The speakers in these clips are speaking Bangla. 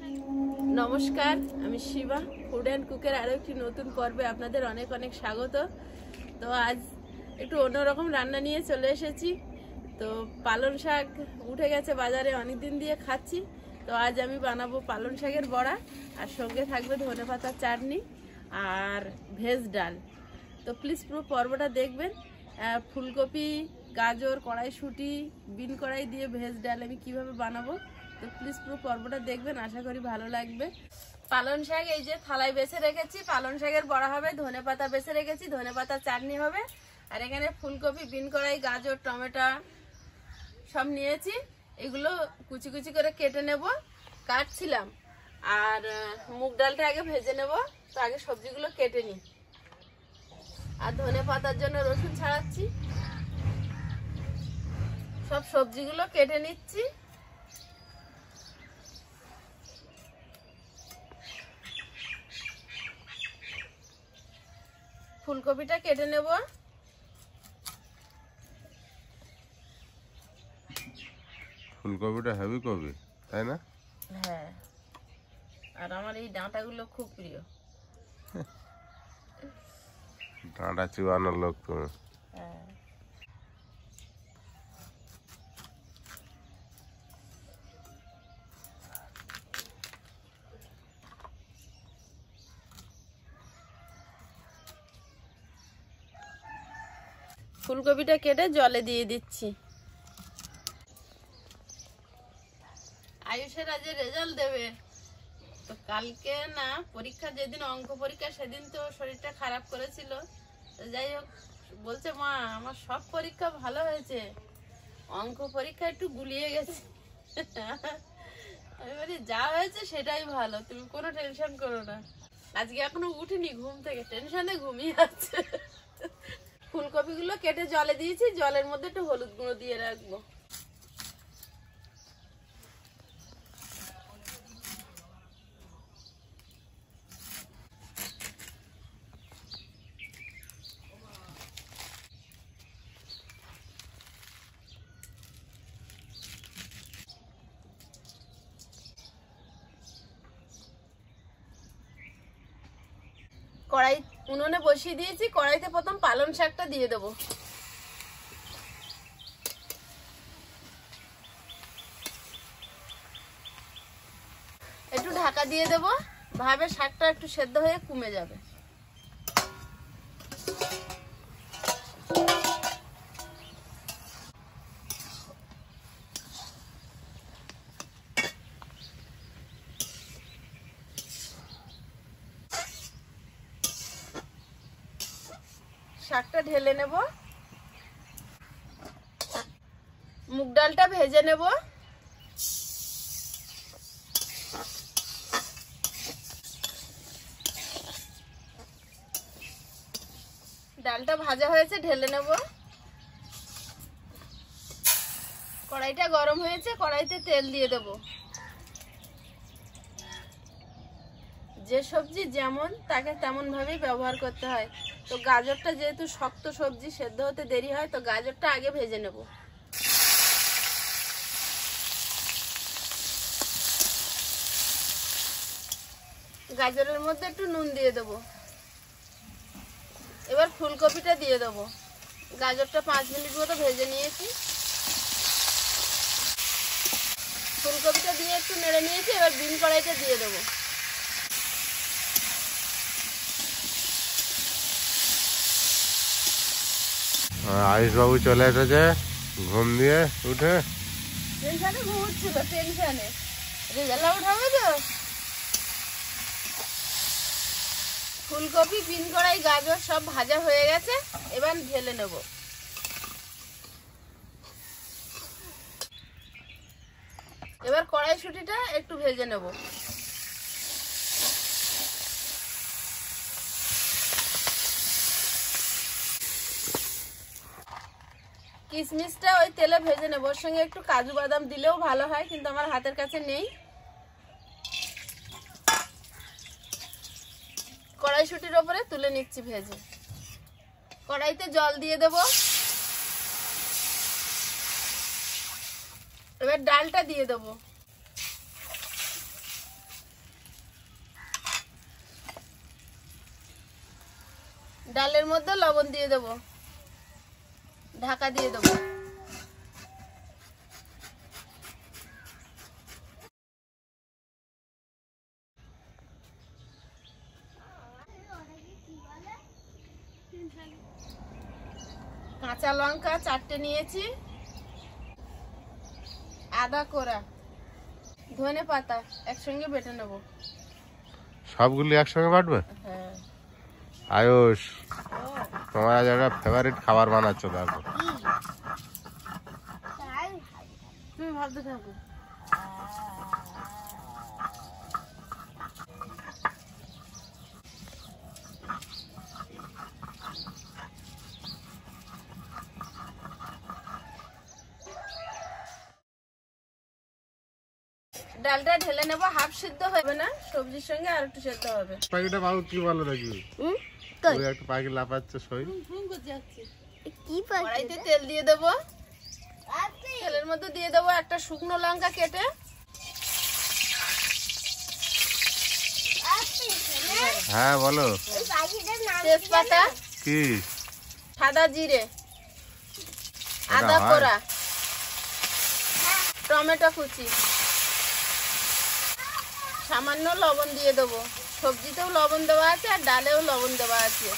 নমস্কার, আমি শিবা। ফুড অ্যান্ড কুকের আরও একটি নতুন পর্বে আপনাদের অনেক অনেক স্বাগত। তো আজ একটু অন্যরকম রান্না নিয়ে চলে এসেছি। তো পালং শাক উঠে গেছে বাজারে, অনেকদিন দিয়ে খাচ্ছি। তো আজ আমি বানাবো পালং শাকের বড়া, আর সঙ্গে থাকবে ধনেপাতার চাটনি আর ভেজ ডাল। তো প্লিজ পুরো পর্বটা দেখবেন। ফুলকপি, গাজর, কড়াইশুঁটি, বিন কড়াই দিয়ে ভেজ ডাল আমি কিভাবে বানাবো, তো প্লিজ পুরো পর্বটা দেখবেন, আশা করি ভালো লাগবে। পালং শাক এই যে থালায় বেছে রেখেছি, পালং শাকের বড়া হবে। ধনেপাতা বেছে রেখেছি, ধনেপাতার চাটনি হবে। আর এখানে ফুলকপি, বিন কড়াই, গাজর, টমেটো সব নিয়েছি। এগুলো কুচি কুচি করে কেটে নেব, কাটছিলাম। আর মুগ ডালটা আগে ভেজে নেব। তো আগে সবজিগুলো কেটে নিই। আর ধনেপাতার জন্য রসুন ছাড়াচ্ছি। সব সবজিগুলো কেটে নিচ্ছি। ফুলকপিটা কেটে নেব। ফুলকপিটা হেভি কপি, তাই না? হ্যাঁ, আর আমার এই ডাঁটাগুলো খুব প্রিয়। ডাঁটা চিবানোর লোক তুমি। হ্যাঁ, ফুলকপিটা কেটে জলে দিয়ে দিচ্ছি। আয়ুষের আজ রেজাল্ট দেবে। তো কালকে না পরীক্ষা, যেদিন অঙ্ক পরীক্ষা সেদিন তো শরীরটা খারাপ করেছিল। তো যাই হোক, বলছে মা আমার সব পরীক্ষা ভালো হয়েছে, অঙ্ক পরীক্ষা একটু গুলিয়ে গেছে। আমি বলি যা হয়েছে সেটাই ভালো, তুমি কোনো টেনশন করো না। আজকে এখনো উঠিনি ঘুম থেকে, টেনশনে ঘুমিয়ে আছে। ফুলকপিগুলো কেটে জলে দিয়েছি, জলের মধ্যে একটু হলুদ গুঁড়ো দিয়ে রাখবো। কড়াই উনুনে বসিয়ে দিয়েছি। কড়াইতে প্রথম পালং শাকটা দিয়ে দেবো। একটু ঢাকা দিয়ে দেবো, ভাবে শাকটা একটু সেদ্ধ হয়ে কমে যাবে। শাকটা ঢেলে নেব। মুগ ডালটা ভেজে নেব। ডালটা ভাজা হয়েছে, ঢেলে নেব। কড়াইটা গরম হয়েছে, কড়াইতে তেল দিয়ে দেব। যে সবজি যেমন তাকে তেমন ভাবেই ব্যবহার করতে হয়। তো গাজরটা যেহেতু শক্ত সবজি, সেদ্ধ হতে দেরি হয়, তো গাজরটা আগে ভেজে নেব। গাজরের মধ্যে একটু নুন দিয়ে দেবো। এবার ফুলকপিটা দিয়ে দেবো। গাজরটা 5 মিনিট মতো ভেজে নিয়েছি। ফুলকপিটা দিয়ে একটু নেড়ে নিয়েছি। এবার বিন কড়াইটা দিয়ে দেবো। আয়ুষ বাবু চলে এসেছে ঘুম দিয়ে উঠে। টেনশনে ঘুমোচ্ছিল, টেনশনে। রেজাল্ট আউট হবে তো। ফুলকপি, বিন কড়াই, গাজর সব ভাজা হয়ে গেছে। এবার ঢেলে নেব। এবার কড়াইশুঁটিটা একটু ভেজে নেব। কিশমিশটা ওই তেলে ভেজে নেব। ওর সঙ্গে একটু কাজু বাদাম দিলেও ভালো হয়, কিন্তু আমার হাতের কাছে নেই। কড়াইশুঁটির ওপরে তুলে নিচ্ছি ভেজে। কড়াইতে জল দিয়ে দেব। এবার ডালটা দিয়ে দেবো। ডালের মধ্যে লবণ দিয়ে দেবো, ঢাকা দিয়ে দেবো। কাঁচা লঙ্কা 4টে নিয়েছি, আদা কোড়া, ধনে পাতা একসঙ্গে বেটে নেব। সবগুলি একসঙ্গে বাটবে? হ্যাঁ। আয়ুষ, তোমার আজ একটা ফেভারিট খাবার বানাচ্ছো দেখো। তুমি ভাবতে থাকো। ডালটা ঢেলে নেবো, হাফ সিদ্ধ হবে না, সবজির সঙ্গে আর একটু সিদ্ধ হবে। পাখিটা বাবু কি বলো দেখি? ওই একটা পাখি লাফাচ্ছে সই। কড়াইতে তেল দিয়ে দেবো, তেলের মধ্যে দিয়ে দেবো একটা শুকনো লঙ্কা কেটে, হ্যাঁ বলো। তেজপাতা, কি সাদা জিরে, এটা আদা হয়? কোড়া, টমেটো কুচি, সামান্য লবণ দিয়ে দেবো। সবজিতেও লবণ দেওয়া আছে আর ডালেও লবণ দেওয়া আছে।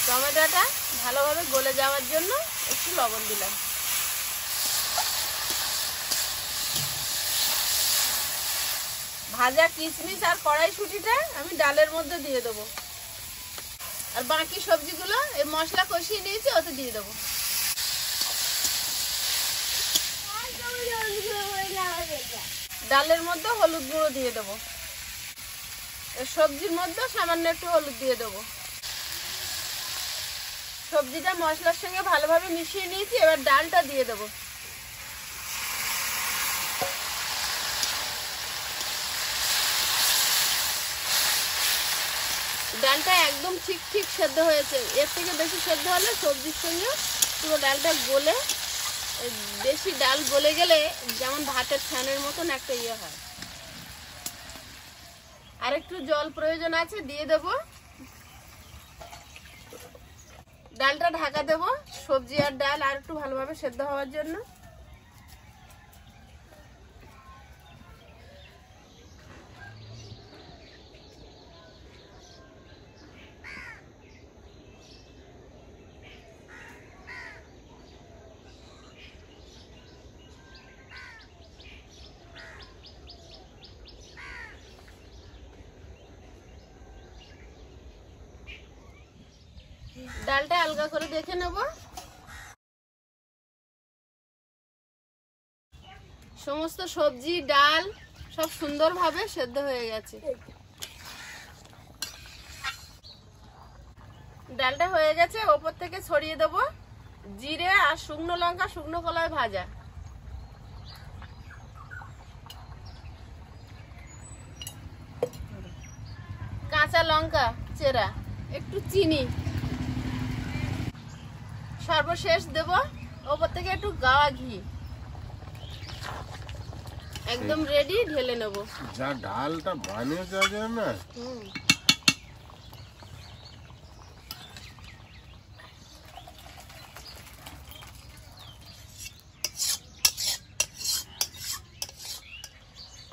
টমেটোটা ভালোভাবে গলে যাওয়ার জন্য একটু লবণ দিলাম। ভাজা কিশমিশ আর কড়াইশুঁটিটা আমি ডালের মধ্যে দিয়ে দেবো, আর বাকি সবজিগুলো এই মশলা কষিয়ে নিয়েছি ওতে দিয়ে দেবো। ডালের মধ্যে হলুদ গুঁড়ো দিয়ে দেবো, সবজির মধ্যে সামান্য একটু হলুদ দিয়ে দেবো। সবজিটা মশলার সঙ্গে ভালোভাবে মিশিয়ে নিয়েছি, এবার ডালটা দিয়ে দেবো। ডালটা একদম ঠিক ঠিক সেদ্ধ হয়েছে, এর থেকে বেশি সেদ্ধ হলে সবজির সঙ্গে পুরো ডালটা গলে, বেশি ডাল গলে গেলে যেমন ভাতের ফ্যানের মতন একটা ইয়ে হয়। আর একটু জল প্রয়োজন আছে, দিয়ে দেব। ডালটা ঢাকা দেব, সবজি আর ডাল আর একটু ভালোভাবে সেদ্ধ হওয়ার জন্য। ডালটা আলগা করে দেখে নেব। সমস্ত সবজি ডাল সব সুন্দরভাবে সেদ্ধ হয়ে গেছে। ডালটা হয়ে গেছে, ওপর থেকে ছড়িয়ে দেব জিরে আর শুকনো লঙ্কা শুকনো কলায় ভাজা। কাঁচা লঙ্কা চেরা, একটু চিনি, সর্বশেষ দেব ওপর থেকে একটু গাওয়া ঘি। একদম রেডি, ঢেলে নেব। যা ডালটা বানিয়েছে আগে না,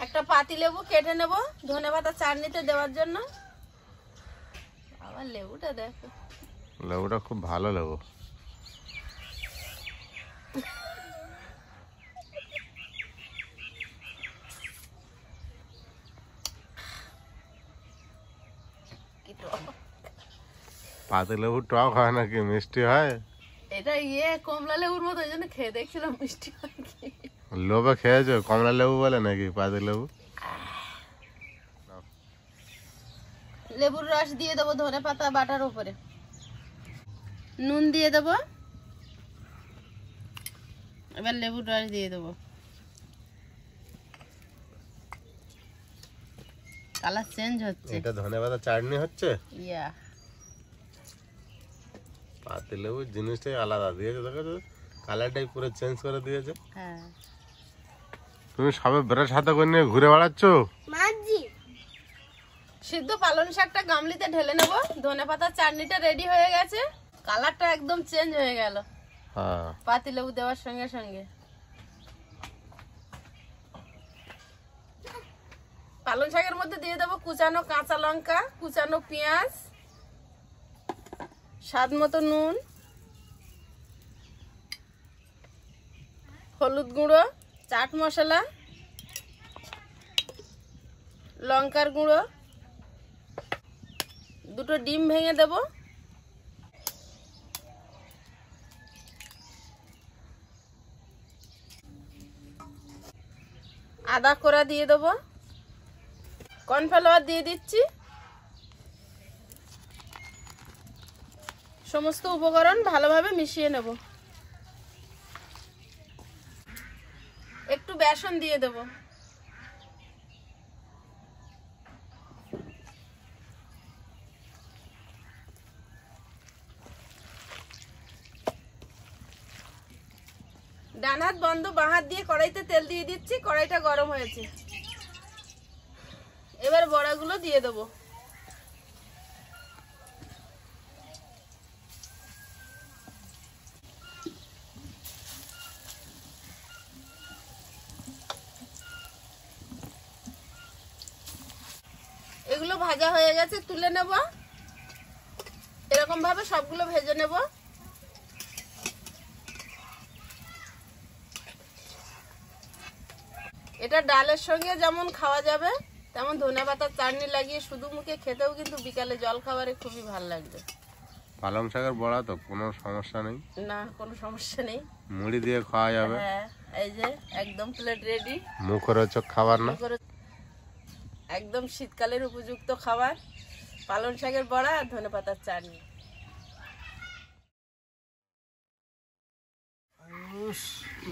একটা পাতিলেবু কেটে নেব ধনেপাতা চাটনিতে দেওয়ার জন্য। আবার লেবুটা দেখো, লেবুটা খুব ভালো লেবু। পাতি লেবু টক হয় নাকি মিষ্টি হয়? এটা কমলা লেবুর মতো, ওই জন্য খেয়ে দেখছিলাম মিষ্টি হয় কি। লোভে খেয়েছো? কমলা লেবু বলে নাকি পাতি লেবু? লেবুর রস দিয়ে দেবো ধনেপাতা বাটার উপরে, নুন দিয়ে দেবো, এবার লেবুর রস দিয়ে দেবো। কালার চেঞ্জ হচ্ছে। এটা ধনেপাতা চাটনি হচ্ছে। ইয়া, পাতি লেবু জিনিসটাই আলাদা দিয়েছে, দেখো কালারটাই পুরো চেঞ্জ করে দিয়েছে। হ্যাঁ। তুমি সবে ব্রাশ হাতে করে নিয়ে ঘুরে বেড়াচ্ছ? সিদ্ধ পালং শাকটা গামলিতে ঢেলে নেব। ধনেপাতার চাটনিটা রেডি হয়ে গেছে, কালারটা একদম চেঞ্জ হয়ে গেল পাতিলেবু দেওয়ার সঙ্গে সঙ্গে। পালং শাকের মধ্যে দিয়ে দেবো কুচানো কাঁচা লঙ্কা, কুচানো পেঁয়াজ, স্বাদ মতো নুন, হলুদ গুঁড়ো, চাট মশলা, লঙ্কার গুঁড়ো, দুটো ডিম ভেঙে দেব, আদা কোড়া দিয়ে দেবো, কর্নফ্লাওয়ার দিয়ে দিচ্ছি। সমস্ত উপকরণ ভালোভাবে মিশিয়ে নেব। একটু বেসন দিয়ে দেব। ডান হাত বন্ধ, বাঁ হাত দিয়ে কড়াইতে তেল দিয়ে দিচ্ছি। কড়াইটা গরম হয়েছে, এবার বড়াগুলো দিয়ে দেবো। এগুলো ভাজা হয়ে গেছে, তুলে নেব। এরকম ভাবে সবগুলো ভেজে নেব। এটা ডালের সঙ্গে যেমন খাওয়া যাবে, তেমন ধনেপাতার চাটনি লাগিয়ে শুধু মুখে খেতেও কিন্তু বিকালে জল খাবারে খুবই ভালো লাগবে। পালং শাকের বড়া তো কোনো সমস্যা নেই, না কোনো সমস্যা নেই, মুড়ি দিয়ে খাওয়া যাবে। হ্যাঁ এই যে একদম প্লেট রেডি। মুখরোচক খাবার না, একদম শীতকালের উপযুক্ত খাবার, পালং শাকের বড়া আর ধনেপাতার চাটনি।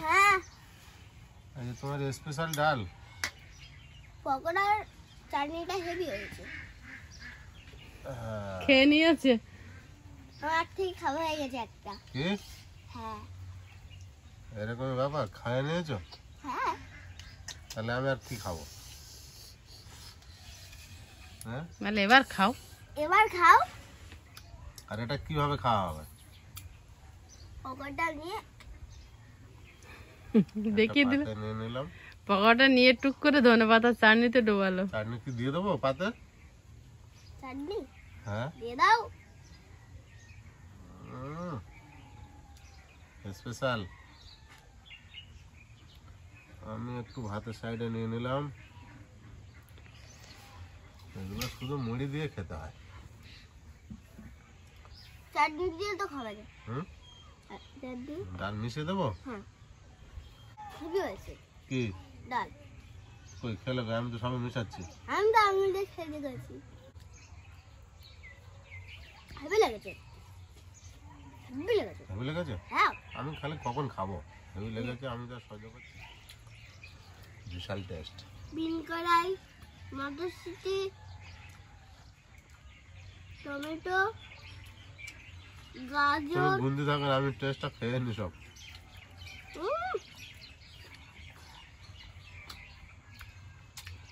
হ্যাঁ, এই যে তোমার স্পেশাল ডাল পকোড়ার চাটনিটা হেভি হয়েছে। খেয়ে নিয়েছে, আমার থেকে খাওয়া হয়ে গেছে একটা। কি হ্যাঁ এরকম ব্যাপার, খাইয়ে নিয়েছো? হ্যাঁ, তাহলে আমি আর কি খাবো? হ্যাঁ মানে এবার খাও। এবার খাও। আর এটা কিভাবে খাওয়া হবে? পকোড়াটা নিয়ে দেখিয়ে দিলে। পাতে নিয়ে নিলাম, পকোড়াটা নিয়ে টুক করে ধনেপাতার চাটনিতে ডোবালো। চাটনি কি দিয়ে দেবো পাতে? চাটনি হ্যাঁ দিয়ে দাও। স্পেশাল। আমি একটু ভাতের সাইডে নিয়ে নিলাম। এগুলো শুধু মুড়ি দিয়ে খেতে হয়। চাটনি দিয়ে তো খাওয়া যায়। হুম, চাটনি ডাল মিশিয়ে দেবো? হ্যাঁ হেভি হয়েছে কি ডাল। কই খেলে গো? আমি তো সবাই মিশাচ্ছি। আমি তো আঙুল দিয়ে খেতে গেছি, হেভি লেগেছে। হেভি লেগেছে। হেভি লেগেছে? হ্যাঁ আমি খালি কখন খাবো? হেভি লেগেছে, আমি তো সহ্য করছি। বিশাল টেস্ট। বিন কড়াই, মটরশুঁটি, টমেটো, তুমি গাজর, বুন্দি থাকেন, আমি টেস্টটা খেয়ে নি সব।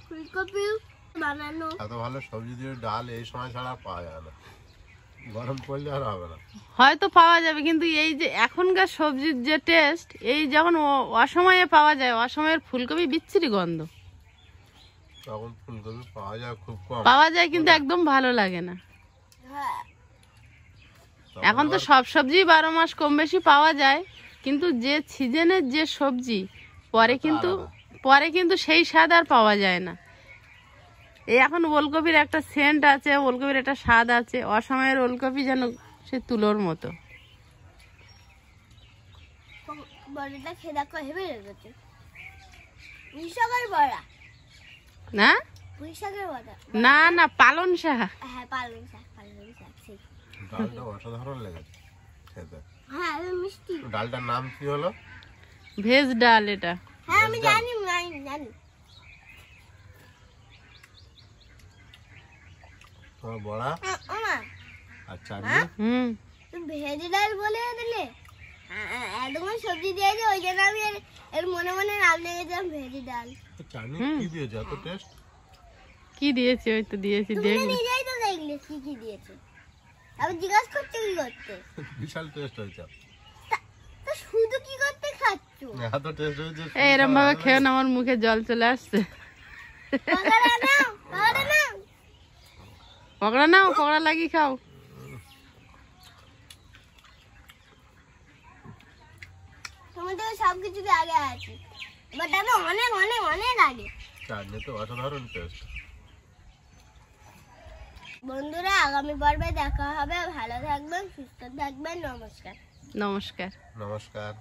ফুলকপি বানানো। এত ভালো সবজি দিয়ে ডাল এই সময় ছাড়া আর পাওয়া যায় না, গরম পড়লে আর হবে না। হয়তো পাওয়া যাবে, কিন্তু এই যে এখনকার সবজির যে টেস্ট, এই যখন অসময়ে পাওয়া যায়, অসময়ের ফুলকপি বিচ্ছিরি গন্ধ। তখন ফুলকপি পাওয়া যায় খুব কম, পাওয়া যায় কিন্তু একদম ভালো লাগে না। হ্যাঁ তখন এখন তো সব সবজি 12 মাস কম বেশি পাওয়া যায়, কিন্তু যে সিজনের যে সবজি পরে কিন্তু সেই স্বাদ আর পাওয়া যায় না। এই এখন ওলকপির একটা সেন্ট আছে, ওলকপির একটা স্বাদ আছে, অসময়ের ওলকপি যেন সে তুলোর মতো। বড়াটা খেয়ে দেখো, হেভি লেগেছে। পুঁই শাকের বড়া না পুঁই শাকের বড়া না না, পালং শাক। হ্যাঁ পালং শাক সেই। ডালটা অসাধারণ লেগেছে খেতে। হ্যাঁ মিষ্টি। ডালটার নাম কি হলো? ভেজ ডাল এটা। হ্যাঁ আমি জানি জানি। তোমার বড়া ওমা আর চাটনি। তুমি ভেজ ডাল বলে দিলে। এতক্ষণ সবজি দিয়েছে, ওই জন্য আমি এর মনে মনে নাম লেগেছিলাম ভেজ ডাল। চাটনি কি দিয়েছে এত টেস্ট? কি দিয়েছি? ওই তো দিয়েছি, তুমি তো দেখলে। নিজেই তো দেখলে কি কি দিয়েছে। আমি জিজ্ঞাসা করছো কি করতে? বিশাল টেস্ট হয়েছে। তো শুধু কি করতে খাচ্ছ? এত টেস্ট হয়েছে। এরম ভাবে খেয়ে না, আমার মুখে জল চলে আসছে। পকোড়া নাও, পকোড়া নাও। পকোড়া নাও, পকোড়া লাগিয়ে খাও। তোমার থেকে সবকিছু আগে আছে, বাট আমি অনেক অনেক অনেক আগে। চাটনি তো অসাধারণ টেস্ট। বন্ধুরা, আগামী পর্বে দেখা হবে। ভালো থাকবেন, সুস্থ থাকবেন। নমস্কার। নমস্কার। নমস্কার।